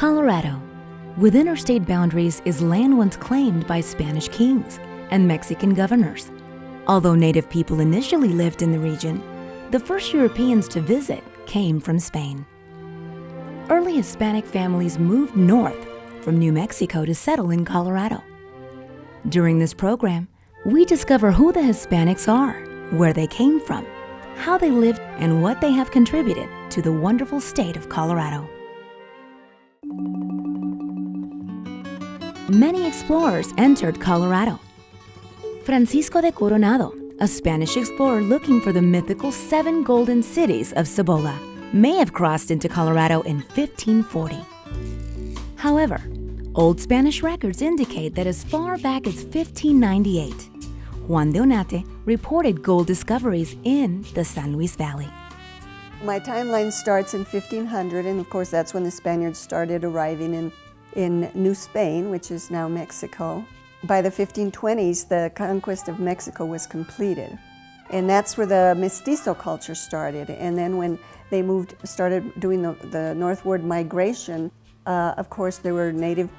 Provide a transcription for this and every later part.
Colorado. Within our state boundaries is land once claimed by Spanish kings and Mexican governors. Although native people initially lived in the region, the first Europeans to visit came from Spain. Early Hispanic families moved north from New Mexico to settle in Colorado. During this program, we discover who the Hispanics are, where they came from, how they lived, and what they have contributed to the wonderful state of Colorado. Many explorers entered Colorado. Francisco de Coronado, a Spanish explorer looking for the mythical 7 golden cities of Cibola, may have crossed into Colorado in 1540. However, old Spanish records indicate that as far back as 1598, Juan de Onate reported gold discoveries in the San Luis Valley. My timeline starts in 1500, and of course that's when the Spaniards started arriving in New Spain, which is now Mexico. By the 1520s, the conquest of Mexico was completed. And that's where the mestizo culture started. And then when they started doing the northward migration, of course there were native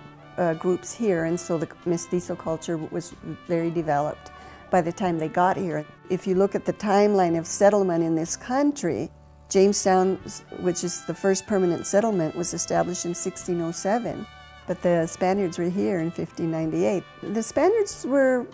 groups here, and so the mestizo culture was very developed by the time they got here. If you look at the timeline of settlement in this country, Jamestown, which is the first permanent settlement, was established in 1607. But the Spaniards were here in 1598. The Spaniards were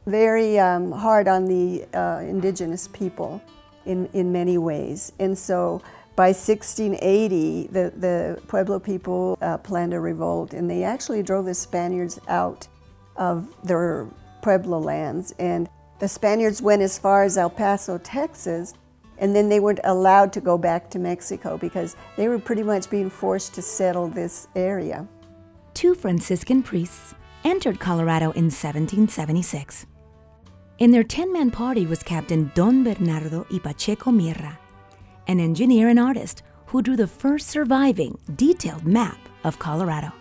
very hard on the indigenous people in many ways. And so by 1680, the Pueblo people planned a revolt, and they actually drove the Spaniards out of their Pueblo lands. And the Spaniards went as far as El Paso, Texas, and then they weren't allowed to go back to Mexico because they were pretty much being forced to settle this area. 2 Franciscan priests entered Colorado in 1776. In their 10-man party was Captain Don Bernardo y Pacheco Mierra, an engineer and artist who drew the first surviving detailed map of Colorado.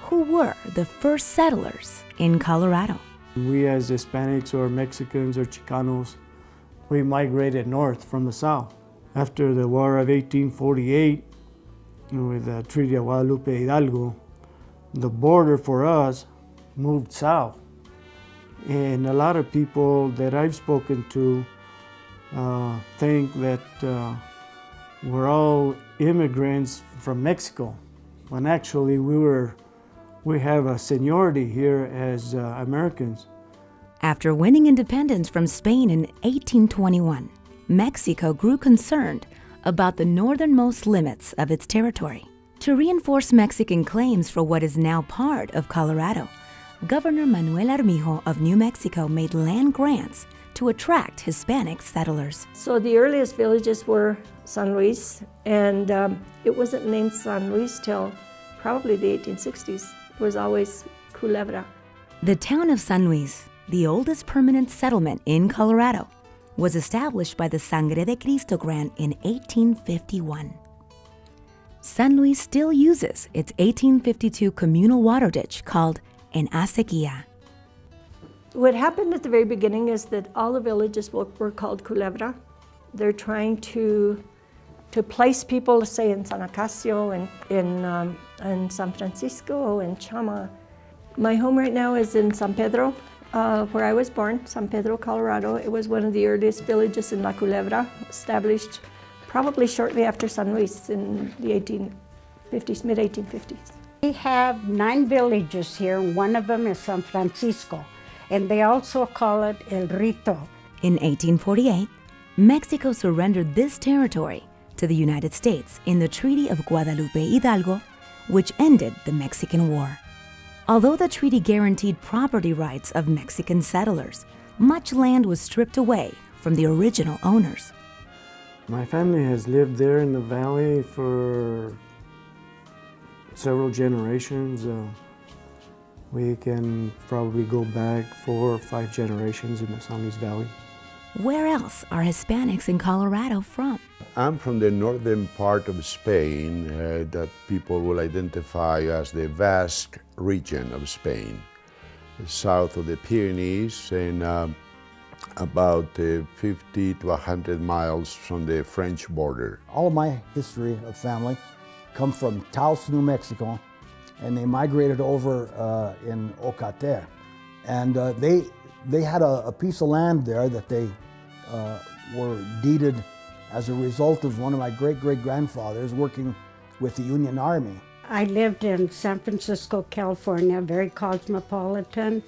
Who were the first settlers in Colorado? We as Hispanics or Mexicans or Chicanos, we migrated north from the south. After the War of 1848, with the Treaty of Guadalupe Hidalgo, the border for us moved south. And a lot of people that I've spoken to think that we're all immigrants from Mexico, when actually we have a seniority here as Americans. After winning independence from Spain in 1821, Mexico grew concerned about the northernmost limits of its territory. To reinforce Mexican claims for what is now part of Colorado, Governor Manuel Armijo of New Mexico made land grants to attract Hispanic settlers. So the earliest villages were San Luis, and it wasn't named San Luis till probably the 1860s. It was always Culebra. The town of San Luis, the oldest permanent settlement in Colorado, was established by the Sangre de Cristo grant in 1851. San Luis still uses its 1852 communal water ditch called En Acequia. What happened at the very beginning is that all the villages were called Culebra. They're trying to place people, say in San Acacio and in San Francisco and Chama. My home right now is in San Pedro, where I was born, San Pedro, Colorado. It was one of the earliest villages in La Culebra, established probably shortly after San Luis in the 1850s, mid-1850s. We have 9 villages here, and one of them is San Francisco, and they also call it El Rito. In 1848, Mexico surrendered this territory to the United States in the Treaty of Guadalupe Hidalgo, which ended the Mexican War. Although the treaty guaranteed property rights of Mexican settlers, much land was stripped away from the original owners. My family has lived there in the valley for several generations. We can probably go back 4 or 5 generations in the San Luis Valley. Where else are Hispanics in Colorado from? I'm from the northern part of Spain that people will identify as the Basque region of Spain, south of the Pyrenees and about 50 to 100 miles from the French border. All of my history of family come from Taos, New Mexico, and they migrated over in Ocoté. And they had a piece of land there that they were deeded as a result of one of my great-great-grandfathers working with the Union Army. I lived in San Francisco, California, very cosmopolitan,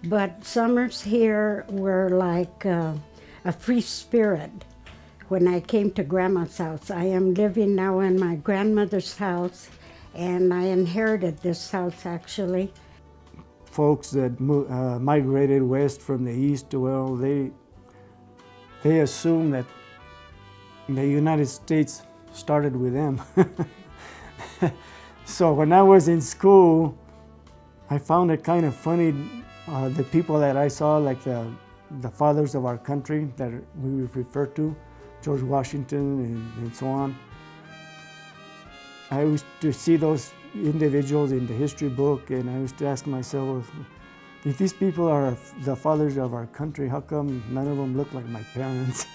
but summers here were like a free spirit. When I came to Grandma's house, I am living now in my grandmother's house, and I inherited this house actually. Folks that migrated west from the east, well, they assume that the United States started with them. So when I was in school, I found it kind of funny, the people that I saw, like the fathers of our country that we refer to, George Washington and so on. I used to see those individuals in the history book, and I used to ask myself, if these people are the fathers of our country, how come none of them look like my parents?